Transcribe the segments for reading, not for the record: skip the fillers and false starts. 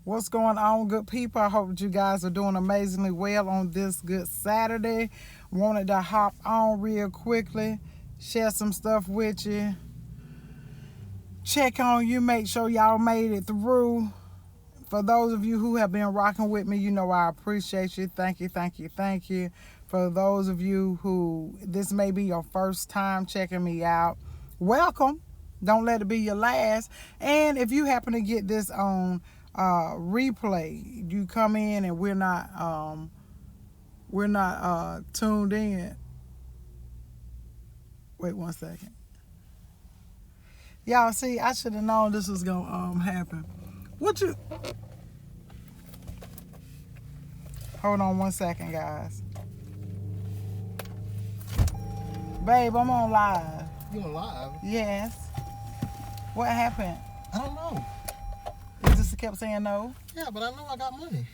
What's going on, good people? I hope that you guys are doing amazingly well on this good Saturday. Wanted to hop on real quickly, share some stuff with you, check on you, make sure y'all made it through. For those of you who have been rocking with me, you know I appreciate you. Thank you, thank you, thank you. For those of you who this may be your first time checking me out, welcome. Don't let it be your last. And if you happen to get this on replay, you come in and we're not tuned in. Wait 1 second. Y'all see, I should have known this was gonna happen. Hold on 1 second, guys. Babe, I'm on live. You on live? Yes. What happened? I don't know. You just kept saying no? Yeah, but I know I got money.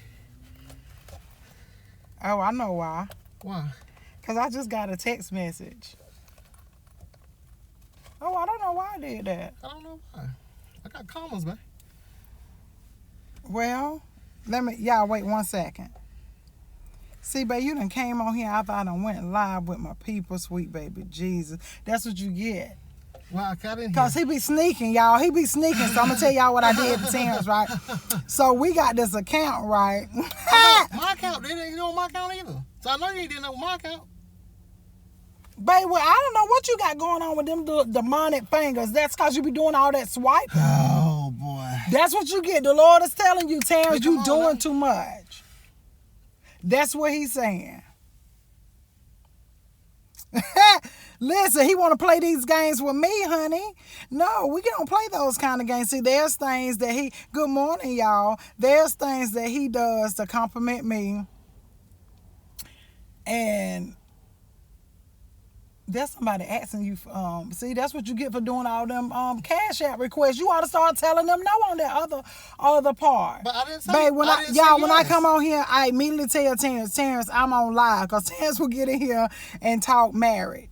Oh, I know why. Why? Because I just got a text message. Oh, I don't know why I did that. I don't know why. I got commas, man. Well, y'all wait 1 second. See, babe, you done came on here after I done went live with my people, sweet baby Jesus. That's what you get. Well, I got in here. Because he be sneaking, y'all. He be sneaking. So I'm going to tell y'all what I did to Terrence, right? So we got this account, right? My account, they didn't know my account either. So I know you didn't know my account. Babe, well, I don't know what you got going on with them demonic fingers. That's because you be doing all that swiping. Oh, boy. That's what you get. The Lord is telling you, Terrence, you doing now. too much. That's what he's saying. Listen, he want to play these games with me, honey. No, we don't play those kind of games. See, there's things that he... Good morning, y'all. There's things that he does to compliment me. And that's somebody asking you. See, that's what you get for doing all them Cash App requests. You ought to start telling them no on that other part. But I didn't say. Babe, when when I come on here, I immediately tell Terrence, I'm on live, because Terrence will get in here and talk married.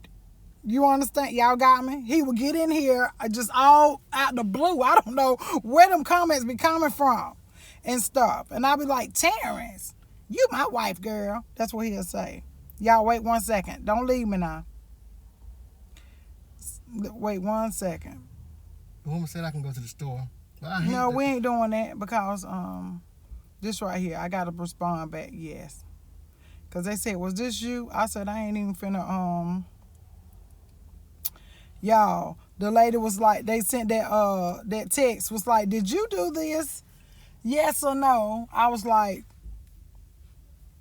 You understand? Y'all got me? He will get in here just all out the blue. I don't know where them comments be coming from and stuff. And I'll be like, Terrence, you my wife, girl. That's what he'll say. Y'all wait 1 second. Don't leave me now. Wait 1 second. The woman said I can go to the store. No, we ain't doing that because this right here, I gotta respond back, yes. Cause they said, was this you? I said, I ain't even finna y'all, the lady was like, they sent that text, was like, did you do this? Yes or no? I was like,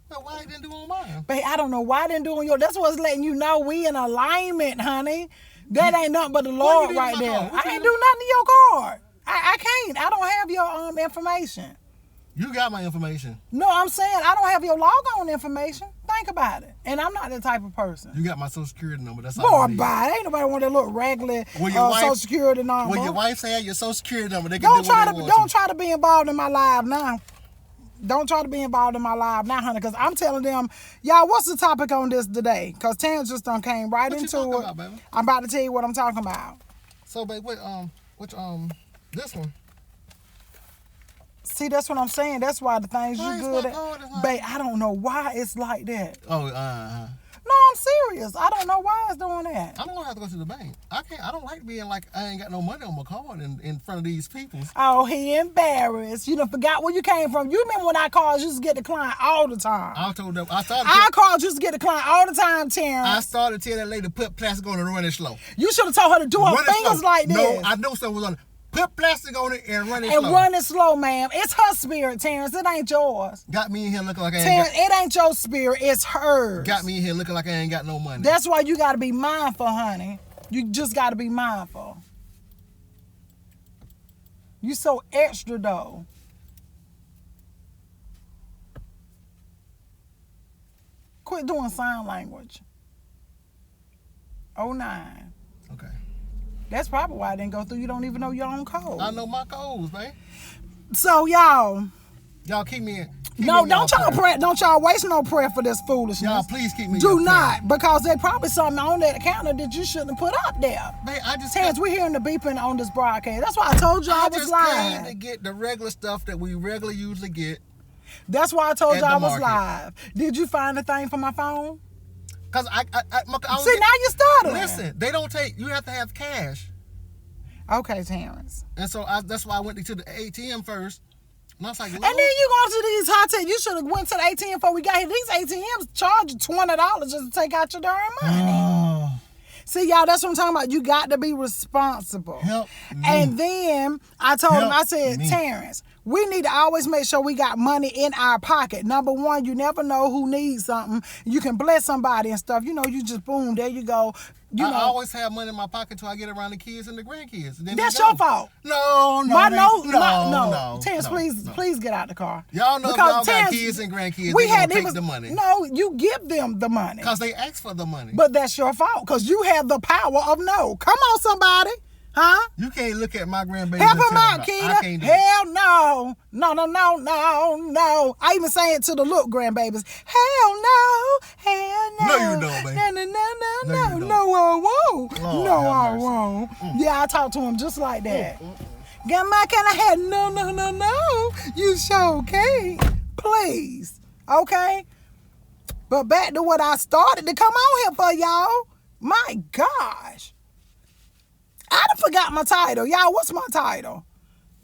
but why you didn't do on mine? Babe, I don't know why I didn't do on yours. That's what's letting you know we in alignment, honey. That ain't nothing but the Lord right there. I ain't do nothing to your card. I can't. I don't have your information. You got my information. No, I'm saying I don't have your logon information. Think about it. And I'm not that type of person. You got my social security number. That's all. Boy, bye. Ain't nobody want that little regular social security number. When your wife say your social security number, they can don't try to be involved in my live now. Don't try to be involved in my live now, honey, because I'm telling them, y'all, what's the topic on this today? Because Terrence just done came right into it. About, baby? I'm about to tell you what I'm talking about. So, babe, this one? See, that's what I'm saying. That's why the things you good at. Babe, I don't know why it's like that. Oh, No, I'm serious. I don't know why it's doing that. I'm gonna have to go to the bank. I don't like being like I ain't got no money on my card in front of these people. Oh, he embarrassed. You done forgot where you came from. You remember when I called you to get declined all the time? I told them I called you to get declined all the time, Terrence. I started to tell that lady to put plastic on it and run it slow. You should have told her to do her fingers like this. No, I know something was on it. Put plastic on it and run it slow. And run it slow, ma'am. It's her spirit, Terrence. It ain't yours. Got me in here looking like I ain't Terrence, it ain't your spirit. It's hers. Got me in here looking like I ain't got no money. That's why you got to be mindful, honey. You just got to be mindful. You so extra, though. Quit doing sign language. 09. Okay. That's probably why I didn't go through. You don't even know your own code. I know my codes, man. So, y'all keep me in. No, don't y'all waste no prayer for this foolishness. Y'all, please keep me. Do not, because there's probably something on that counter that you shouldn't have put up there. Man, Terrence, we're hearing the beeping on this broadcast. That's why I told you I was lying. I just came to get the regular stuff that we regularly usually get. That's why I told you I was live. Did you find the thing for my phone? Because I see, now you're stuttering. Listen, they don't take, you have to have cash. Okay, Terrence. And so that's why I went to the ATM first. And I was like, and then you go to these high tech. You should have went to the ATM before we got here. These ATMs charge you $20 just to take out your darn money. Oh. See, y'all, that's what I'm talking about. You got to be responsible. Help me. And then I told him, I said, Terrence, we need to always make sure we got money in our pocket. Number one, you never know who needs something. You can bless somebody and stuff. You know, you just, boom, there you go. I always have money in my pocket until I get around the kids and the grandkids. Then that's your fault. No. Terrence, please get out the car. Y'all know because if y'all got kids and grandkids, they gonna take the money. No, you give them the money. Because they ask for the money. But that's your fault, because you have the power of no. Come on, somebody. Huh? You can't look at my grandbaby. Help him out, Keita. Hell no. No. I even say it to the little grandbabies. Hell no. No, you don't, baby. No, I won't. No, I won't. Yeah, I talk to him just like that. Got my kind of head. No. You sure can't. Please. Okay? But back to what I started to come on here for, y'all. My gosh. I done forgot my title. Y'all, what's my title?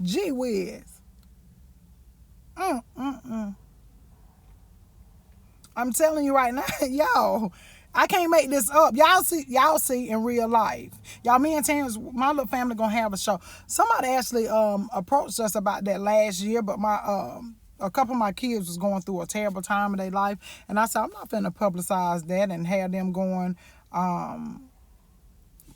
Gee whiz. I'm telling you right now, y'all, I can't make this up. Y'all see in real life. Y'all, me and Terrence, my little family gonna have a show. Somebody actually approached us about that last year, but a couple of my kids was going through a terrible time in their life, and I said, I'm not finna publicize that and have them going,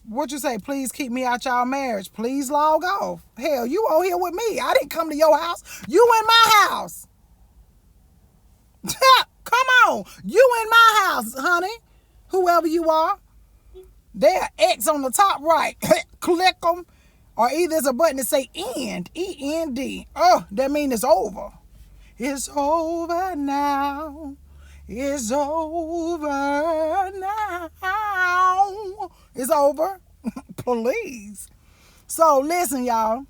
what you say? Please keep me out y'all marriage. Please log off. Hell, you over here with me. I didn't come to your house. You in my house. Come on. You in my house, honey. Whoever you are. There, X on the top right. Click them. Or either there's a button that say end. E-N-D. Oh, that means it's over. It's over now. It's over now. It's over. Please. So listen, y'all.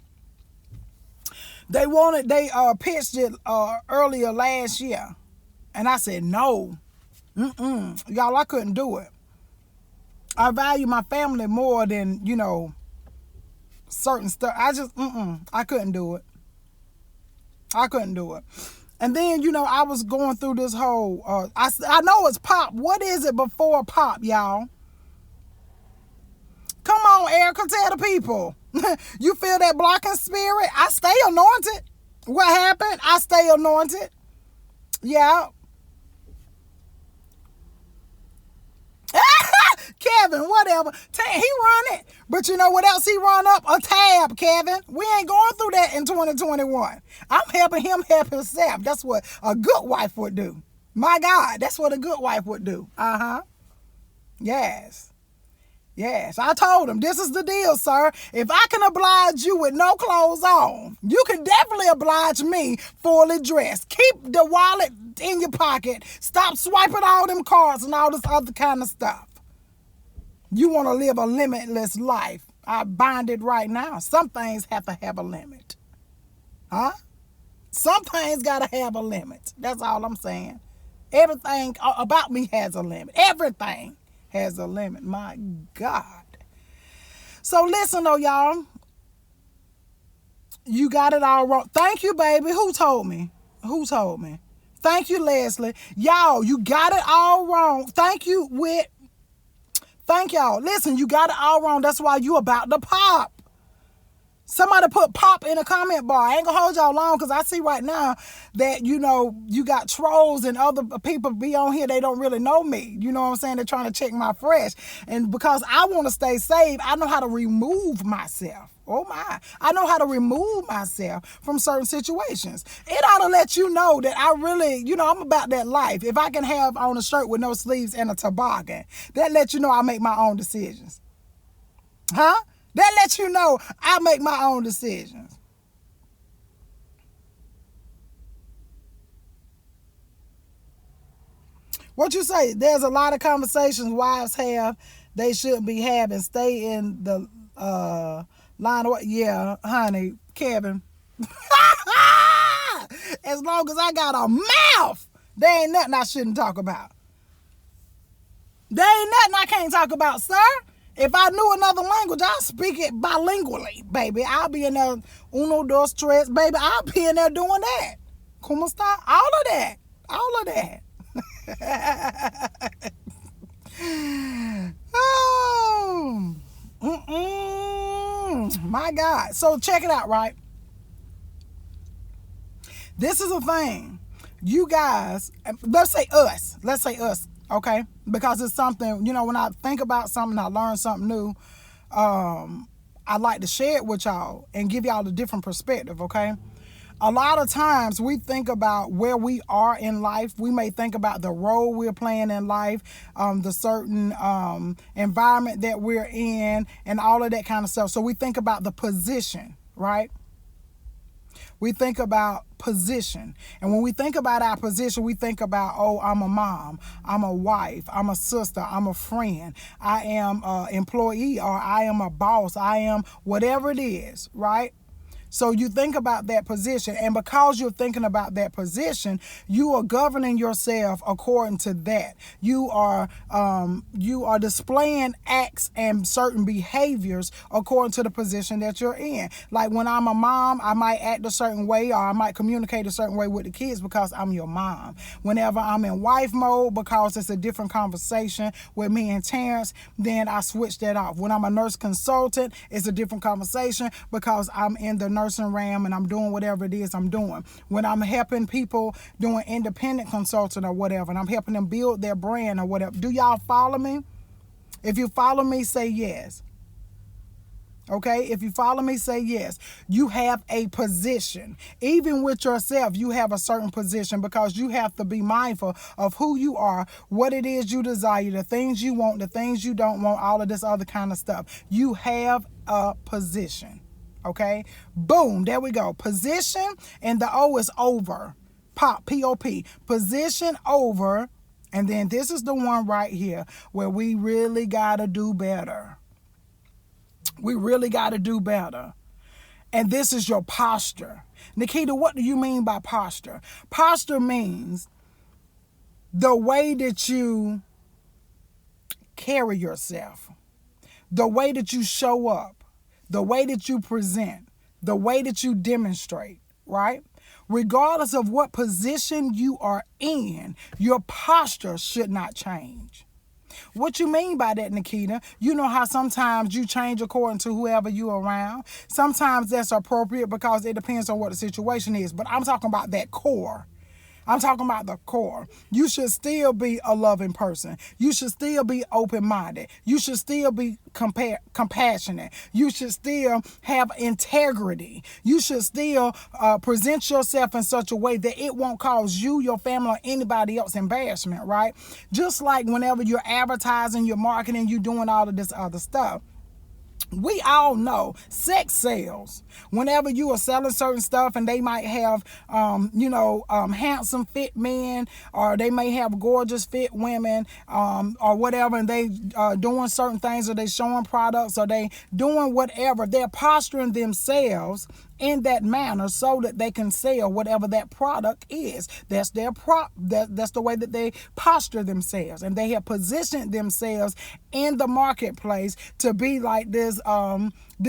They pitched it earlier last year. And I said, no. Y'all, I couldn't do it. I value my family more than, certain stuff. I couldn't do it. And then, I was going through this whole, I know it's pop. What is it before pop, y'all? Come on, Erica, tell the people. You feel that blocking spirit? I stay anointed. What happened? I stay anointed. Yeah. Kevin, whatever. He run it. But you know what else he run up? A tab, Kevin. We ain't going through that in 2021. I'm helping him help himself. That's what a good wife would do. My God, that's what a good wife would do. Yes. I told him, this is the deal, sir. If I can oblige you with no clothes on, you can definitely oblige me fully dressed. Keep the wallet in your pocket. Stop swiping all them cards and all this other kind of stuff. You want to live a limitless life. I bind it right now. Some things have to have a limit. Huh? Some things got to have a limit. That's all I'm saying. Everything about me has a limit. Everything has a limit. My God. So listen though, y'all. You got it all wrong. Thank you, baby. Who told me? Thank you, Leslie. Y'all, you got it all wrong. Thank y'all. Listen, you got it all wrong. That's why you about to pop. Somebody put pop in a comment bar. I ain't gonna hold y'all long because I see right now that, you got trolls and other people be on here. They don't really know me. You know what I'm saying? They're trying to check my fresh. And because I want to stay safe, I know how to remove myself. Oh my. I know how to remove myself from certain situations. It ought to let you know that I really, I'm about that life. If I can have on a shirt with no sleeves and a toboggan, that lets you know I make my own decisions. Huh? That lets you know I make my own decisions. What you say? There's a lot of conversations wives have they shouldn't be having. Stay in the line of what? Yeah, honey, Kevin. As long as I got a mouth, there ain't nothing I shouldn't talk about. There ain't nothing I can't talk about, sir. If I knew another language, I'll speak it bilingually, baby. I'll be in there, uno, dos, tres, baby. I'll be in there doing that. Como está? All of that. All of that. Oh, my God. So check it out, right? This is a thing. You guys, let's say us, okay? Because it's something, when I think about something, I learn something new, I like to share it with y'all and give y'all a different perspective, okay? A lot of times we think about where we are in life. We may think about the role we're playing in life, the certain environment that we're in, and all of that kind of stuff. So we think about the position, right? We think about position. And when we think about our position, we think about, oh, I'm a mom, I'm a wife, I'm a sister, I'm a friend, I am an employee, or I am a boss, I am whatever it is, right? So you think about that position, and because you're thinking about that position, you are governing yourself according to that. You are displaying acts and certain behaviors according to the position that you're in. Like when I'm a mom, I might act a certain way, or I might communicate a certain way with the kids because I'm your mom. Whenever I'm in wife mode, because it's a different conversation with me and Terrence, then I switch that off. When I'm a nurse consultant, it's a different conversation because I'm in the nursing realm and I'm doing whatever it is I'm doing. When I'm helping people doing independent consulting or whatever, and I'm helping them build their brand or whatever. Do y'all follow me? If you follow me, say yes. Okay, if you follow me, say yes. You have a position. Even with yourself, you have a certain position because you have to be mindful of who you are, what it is you desire, the things you want, the things you don't want, all of this other kind of stuff. You have a position. Okay, boom, there we go. Position, and the O is over. Pop, P-O-P. Position over, and then this is the one right here where we really got to do better. We really got to do better. And this is your posture. Nikita, what do you mean by posture? Posture means the way that you carry yourself, the way that you show up, the way that you present, the way that you demonstrate, right? Regardless of what position you are in, your posture should not change. What you mean by that, Nikita? You know how sometimes you change according to whoever you're around. Sometimes that's appropriate because it depends on what the situation is. But I'm talking about that core. I'm talking about the core. You should still be a loving person. You should still be open-minded. You should still be compassionate. You should still have integrity. You should still present yourself in such a way that it won't cause you, your family, or anybody else embarrassment, right? Just like whenever you're advertising, you're marketing, you're doing all of this other stuff. We all know sex sells. Whenever you are selling certain stuff, and they might have, handsome fit men, or they may have gorgeous fit women, or whatever, and they doing certain things, or they showing products, or they doing whatever. They're posturing themselves in that manner so that they can sell whatever that product is. That's their that's the way that they posture themselves, and they have positioned themselves in the marketplace to be like this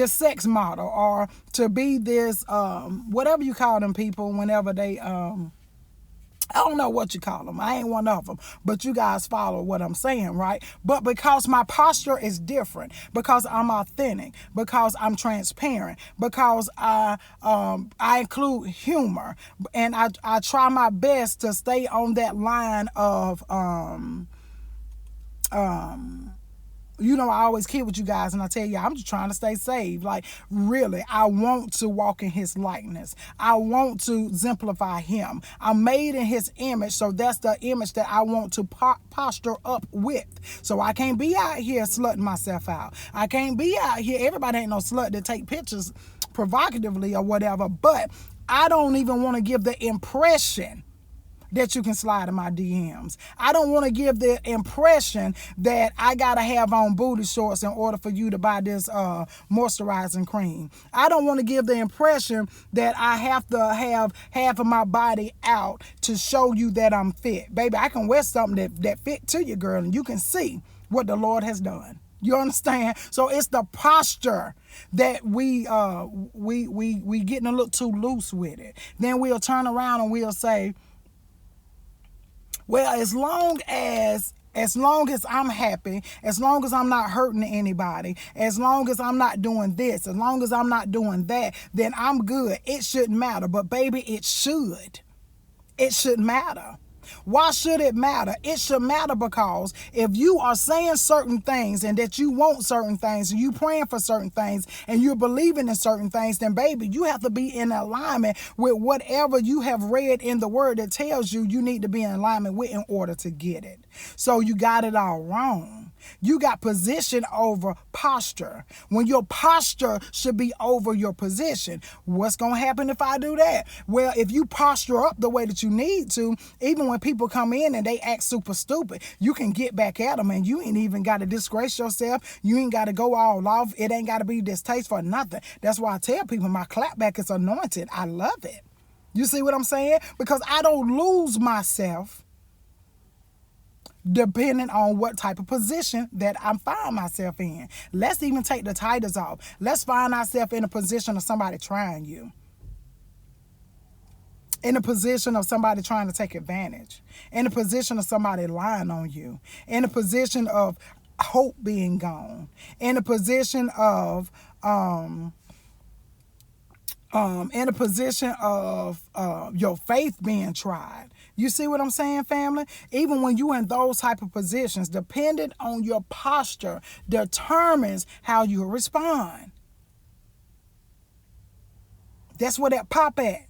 sex model, or to be this whatever you call them people whenever they I don't know what you call them. I ain't one of them. But you guys follow what I'm saying, right? But because my posture is different, because I'm authentic, because I'm transparent, because I include humor, and I try my best to stay on that line of I always kid with you guys, and I tell you, I'm just trying to stay saved. Like, really, I want to walk in his likeness. I want to exemplify him. I'm made in his image, so that's the image that I want to posture up with. So I can't be out here slutting myself out. I can't be out here. Everybody ain't no slut that take pictures provocatively or whatever, but I don't even want to give the impression that you can slide in my DMs. I don't want to give the impression that I gotta have on booty shorts in order for you to buy this moisturizing cream. I don't want to give the impression that I have to have half of my body out to show you that I'm fit. Baby, I can wear something that fit to you, girl, and you can see what the Lord has done. You understand? So it's the posture that we getting a little too loose with it. Then we'll turn around and we'll say, well, as long as I'm happy, as long as I'm not hurting anybody, as long as I'm not doing this, as long as I'm not doing that, then I'm good. It shouldn't matter. But baby, it should. It should matter. Why should it matter? It should matter because if you are saying certain things and that you want certain things and you praying for certain things and you're believing in certain things, then baby, you have to be in alignment with whatever you have read in the word that tells you you need to be in alignment with in order to get it. So you got it all wrong. You got position over posture when your posture should be over your position. What's going to happen if I do that? Well, if you posture up the way that you need to, even when people come in and they act super stupid, you can get back at them and you ain't even got to disgrace yourself. You ain't got to go all off. It ain't got to be distasteful or nothing. That's why I tell people my clapback is anointed. I love it. You see what I'm saying? Because I don't lose myself depending on what type of position that I find myself in. Let's even take the titles off. Let's find ourselves in a position of somebody trying you. In a position of somebody trying to take advantage. In a position of somebody lying on you. In a position of hope being gone. In a position of your faith being tried. You see what I'm saying, family? Even when you're in those type of positions, depending on your posture determines how you respond. That's where that pop at.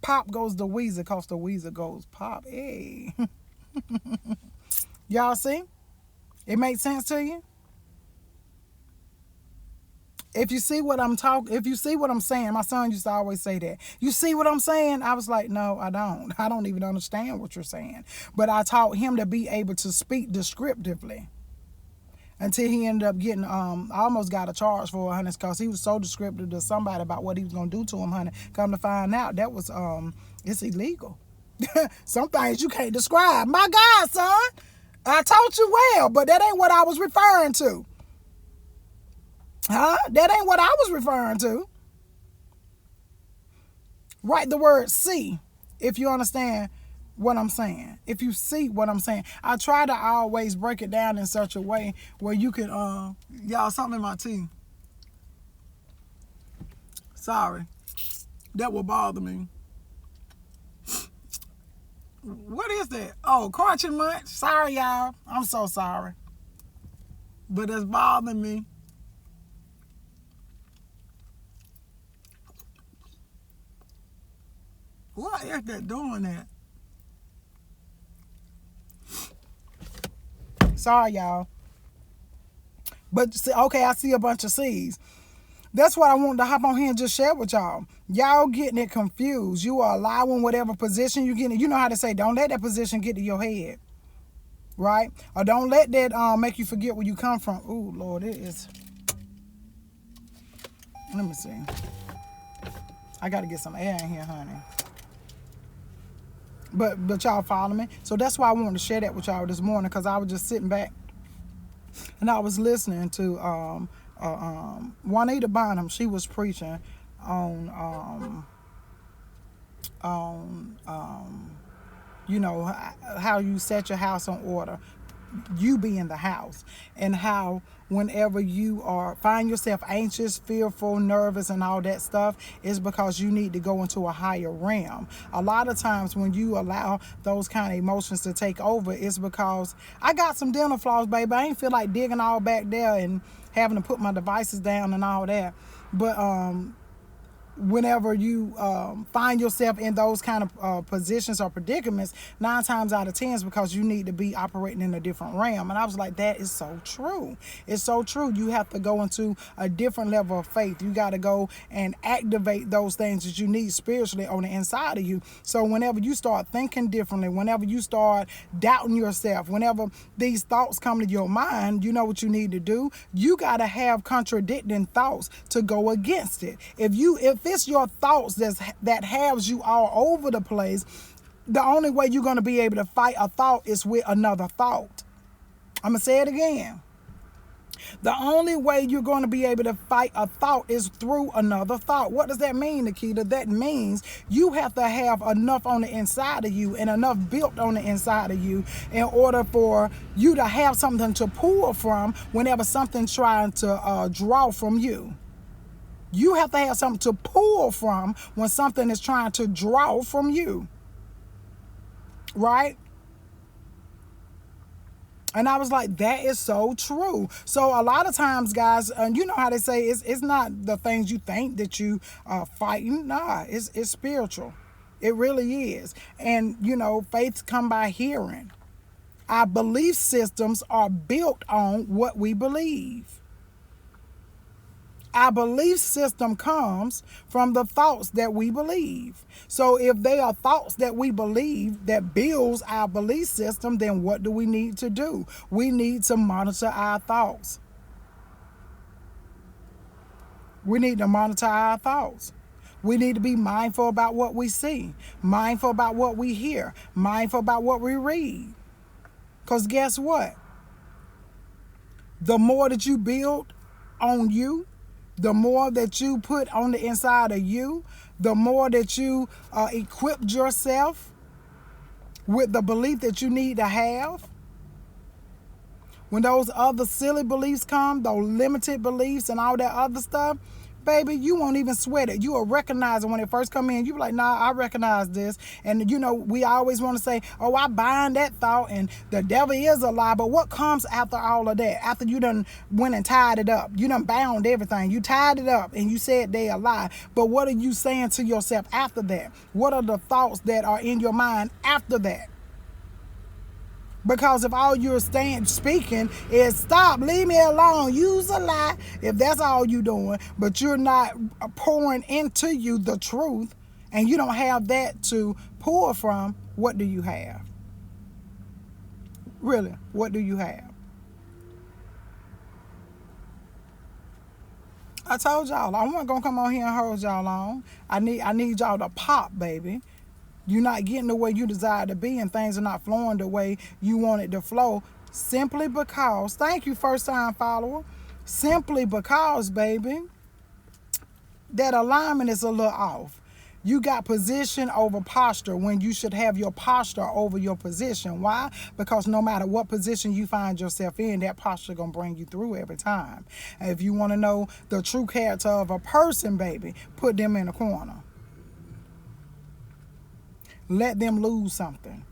Pop goes the Weezer, cause the Weezer goes pop. Hey. Y'all see? It makes sense to you? If you see what I'm saying, my son used to always say that. You see what I'm saying? I was like, no, I don't. I don't even understand what you're saying. But I taught him to be able to speak descriptively until he ended up getting, I almost got a charge for it, honey, because he was so descriptive to somebody about what he was going to do to him, honey. Come to find out, that was, it's illegal. Some things you can't describe. My God, son, I taught you well, but that ain't what I was referring to. Huh? That ain't what I was referring to. Write the word see if you understand what I'm saying. If you see what I'm saying. I try to always break it down in such a way where you can, y'all, something in my tea. Sorry. That will bother me. What is that? Oh, crunching munch. Sorry, y'all. I'm so sorry. But it's bothering me. What is that doing that? Sorry, y'all. But, see, okay, I see a bunch of C's. That's what I wanted to hop on here and just share with y'all. Y'all getting it confused. You are allowing whatever position you get in. You know how to say, don't let that position get to your head. Right? Or don't let that make you forget where you come from. Ooh, Lord, it is. Let me see. I got to get some air in here, honey. But y'all follow me. So that's why I wanted to share that with y'all this morning, because I was just sitting back and I was listening to Juanita Bonham. She was preaching on you know, how you set your house in order, you being the house, and how whenever you find yourself anxious, fearful, nervous, and all that stuff, is because you need to go into a higher realm. A lot of times when you allow those kind of emotions to take over, it's because I got some dental floss, baby. I ain't feel like digging all back there and having to put my devices down and all that. But whenever you find yourself in those kind of positions or predicaments, 9 times out of 10 is because you need to be operating in a different realm. And I was like, that is so true. It's so true. You have to go into a different level of faith. You got to go and activate those things that you need spiritually on the inside of you. So whenever you start thinking differently, whenever you start doubting yourself, whenever these thoughts come to your mind, you know what you need to do? You got to have contradicting thoughts to go against it. If it's your thoughts that has you all over the place, the only way you're going to be able to fight a thought is with another thought. I'm going to say it again. The only way you're going to be able to fight a thought is through another thought. What does that mean, Nikita? That means you have to have enough on the inside of you and enough built on the inside of you in order for you to have something to pull from whenever something's trying to draw from you. You have to have something to pull from when something is trying to draw from you. Right? And I was like, that is so true. So a lot of times, guys, you know how they say it's not the things you think that you are fighting. Nah, it's spiritual. It really is. And, you know, faith come by hearing. Our belief systems are built on what we believe. Our belief system comes from the thoughts that we believe. So if they are thoughts that we believe that builds our belief system, then what do we need to do? We need to monitor our thoughts. We need to monitor our thoughts. We need to be mindful about what we see, mindful about what we hear, mindful about what we read. Because guess what? The more that you build on you, the more that you put on the inside of you, the more that you equip yourself with the belief that you need to have. When those other silly beliefs come, those limited beliefs and all that other stuff, baby, you won't even sweat it. You will recognize it when it first come in. You be like, nah, I recognize this. And, you know, we always want to say, oh, I bind that thought and the devil is a lie. But what comes after all of that? After you done went and tied it up. You done bound everything. You tied it up and you said they a lie. But what are you saying to yourself after that? What are the thoughts that are in your mind after that? Because if all you're speaking is stop, leave me alone, use a lie, if that's all you're doing, but you're not pouring into you the truth, and you don't have that to pour from, what do you have? Really, what do you have? I told y'all, I wasn't going to come on here and hold y'all on. I need y'all to pop, baby. You're not getting the way you desire to be, and things are not flowing the way you want it to flow, simply because, thank you, first time follower, simply because, baby, that alignment is a little off. You got position over posture when you should have your posture over your position. Why? Because no matter what position you find yourself in, that posture gonna bring you through every time. And if you want to know the true character of a person, baby, put them in a corner. Let them lose something.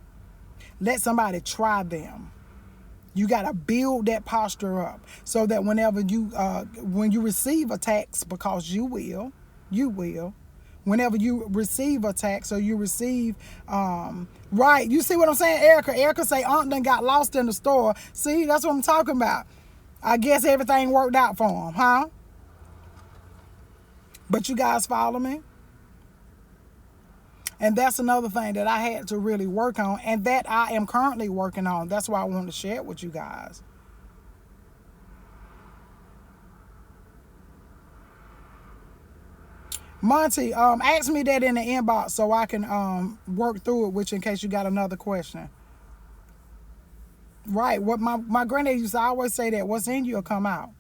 Let somebody try them. You got to build that posture up so that whenever when you receive attacks, because you will, whenever you receive attacks or you receive, right, you see what I'm saying, Erica? Erica say, Aunt done got lost in the store. See, that's what I'm talking about. I guess everything worked out for him, huh? But you guys follow me? And that's another thing that I had to really work on, and that I am currently working on. That's why I wanted to share it with you guys. Monty, ask me that in the inbox so I can work through it with you in case you got another question. Right, what my granddad used to always say, that what's in you will come out.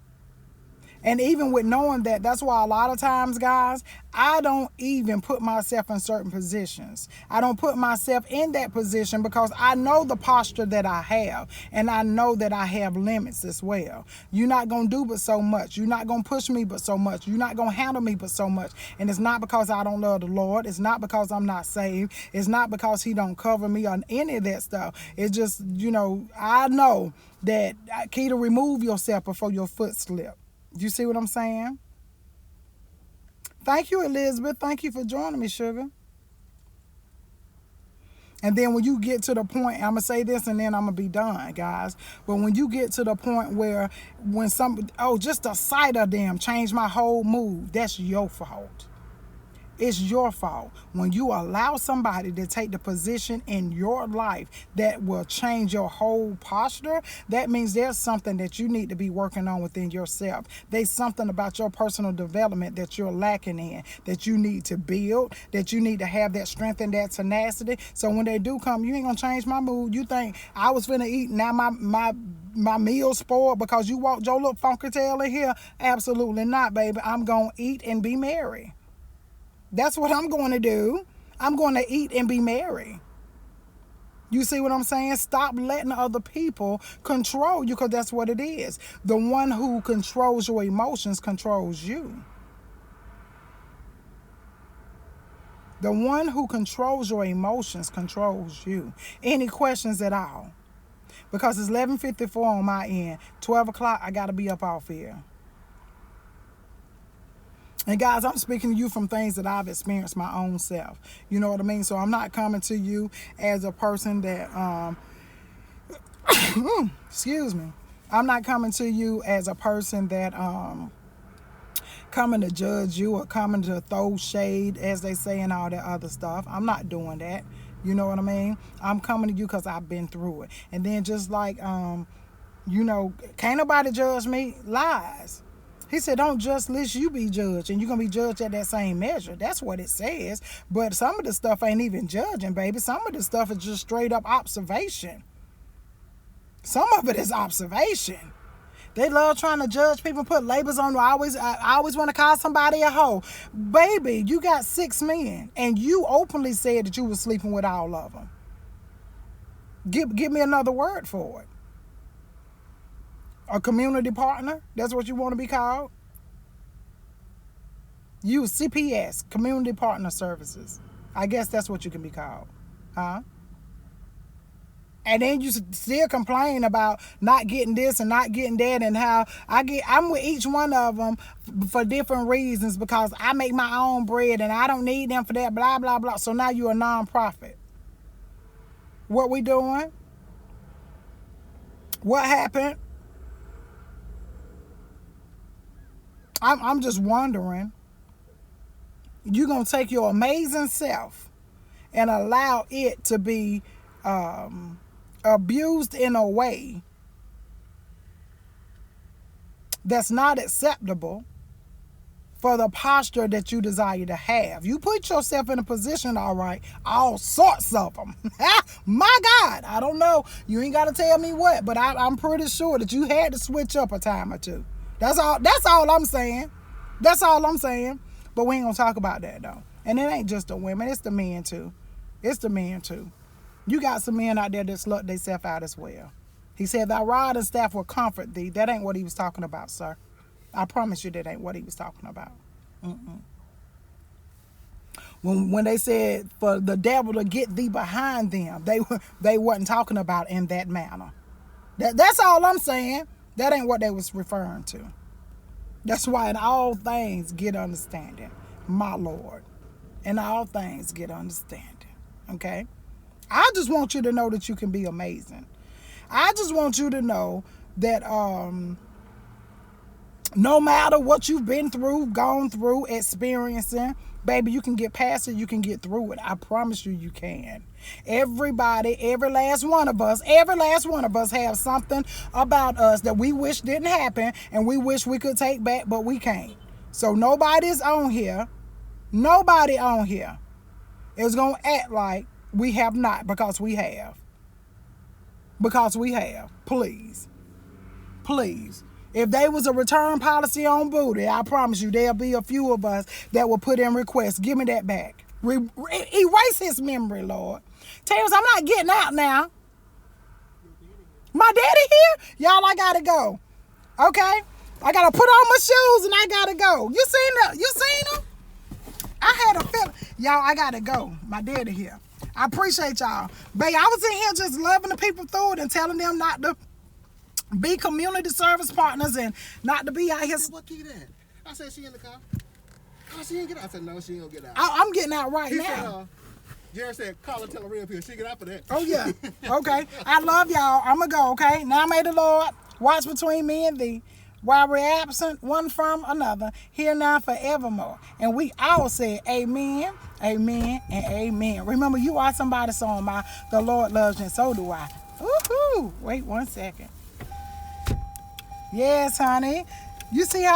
And even with knowing that, that's why a lot of times, guys, I don't even put myself in certain positions. I don't put myself in that position because I know the posture that I have, and I know that I have limits as well. You're not going to do but so much. You're not going to push me but so much. You're not going to handle me but so much. And it's not because I don't love the Lord. It's not because I'm not saved. It's not because he don't cover me on any of that stuff. It's just, you know, I know that, Keita, remove yourself before your foot slip. You see what I'm saying? Thank you, Elizabeth. Thank you for joining me, sugar. And then when you get to the point, I'm going to say this and then I'm going to be done, guys. But when you get to the point where just the sight of them changed my whole mood, that's your fault. It's your fault. When you allow somebody to take the position in your life that will change your whole posture, that means there's something that you need to be working on within yourself. There's something about your personal development that you're lacking in, that you need to build, that you need to have that strength and that tenacity. So when they do come, you ain't gonna change my mood. You think I was finna eat, now my meal spoiled because you walked your little funky tail in here? Absolutely not, baby. I'm gonna eat and be merry. That's what I'm going to do. I'm going to eat and be merry. You see what I'm saying? Stop letting other people control you, because that's what it is. The one who controls your emotions controls you. The one who controls your emotions controls you. Any questions at all? Because it's 11:54 on my end. 12 o'clock, I got to be up off here. And guys, I'm speaking to you from things that I've experienced my own self. You know what I mean? So I'm not coming to you as a person that, excuse me. I'm not coming to you as a person that coming to judge you or coming to throw shade, as they say, and all that other stuff. I'm not doing that. You know what I mean? I'm coming to you because I've been through it. And then just like, can't nobody judge me? Lies. He said, don't just lest you be judged, and you're going to be judged at that same measure. That's what it says. But some of the stuff ain't even judging, baby. Some of the stuff is just straight up observation. Some of it is observation. They love trying to judge people, put labels on. I always want to call somebody a hoe. Baby, you got 6 men, and you openly said that you were sleeping with all of them. Give me another word for it. A community partner? That's what you want to be called? You CPS, Community Partner Services. I guess that's what you can be called. Huh? And then you still complain about not getting this and not getting that, and how I'm with each one of them for different reasons, because I make my own bread and I don't need them for that, blah, blah, blah. So now you're a non-profit. What we doing? What happened? I'm just wondering, you're going to take your amazing self and allow it to be abused in a way that's not acceptable for the posture that you desire to have. You put yourself in a position, all right, all sorts of them. My God, I don't know. You ain't got to tell me what, but I'm pretty sure that you had to switch up a time or two. That's all I'm saying. That's all I'm saying. But we ain't going to talk about that, though. And it ain't just the women. It's the men, too. It's the men, too. You got some men out there that slut themselves out as well. He said, thy rod and staff will comfort thee. That ain't what he was talking about, sir. I promise you that ain't what he was talking about. When they said for the devil to get thee behind them, they wasn't talking about in that manner. That's all I'm saying. That ain't what they was referring to. That's why in all things get understanding, my Lord. In all things get understanding. Okay? I just want you to know that you can be amazing. I just want you to know that no matter what you've been through, gone through, experiencing, baby, you can get past it, you can get through it. I promise you can. Everybody, every last one of us have something about us that we wish didn't happen and we wish we could take back, but we can't. So nobody on here is going to act like we have not, because we have. Please. If there was a return policy on booty, I promise you there'll be a few of us that will put in requests. Give me that back. Erase his memory, Lord. Terrence, I'm not getting out now. My daddy here? Y'all, I gotta go. Okay? I gotta put on my shoes and I gotta go. You seen him? I had a feeling. Y'all, I gotta go. My daddy here. I appreciate y'all. Babe, I was in here just loving the people through it and telling them not to be community service partners and not to be out here. What key that? I said she in the car. How she didn't get out? I said, no, she ain't gonna get out. I'm getting out right He now. said, Jared said, call her, tell her real people. She get out for that. Oh, yeah. Okay. I love y'all. I'm going to go, okay? Now may the Lord watch between me and thee while we're absent one from another, here now forevermore. And we all say amen, amen, and amen. Remember, you are somebody's song, the Lord loves you, and so do I. Woohoo! Wait 1 second. Yes, honey. You see how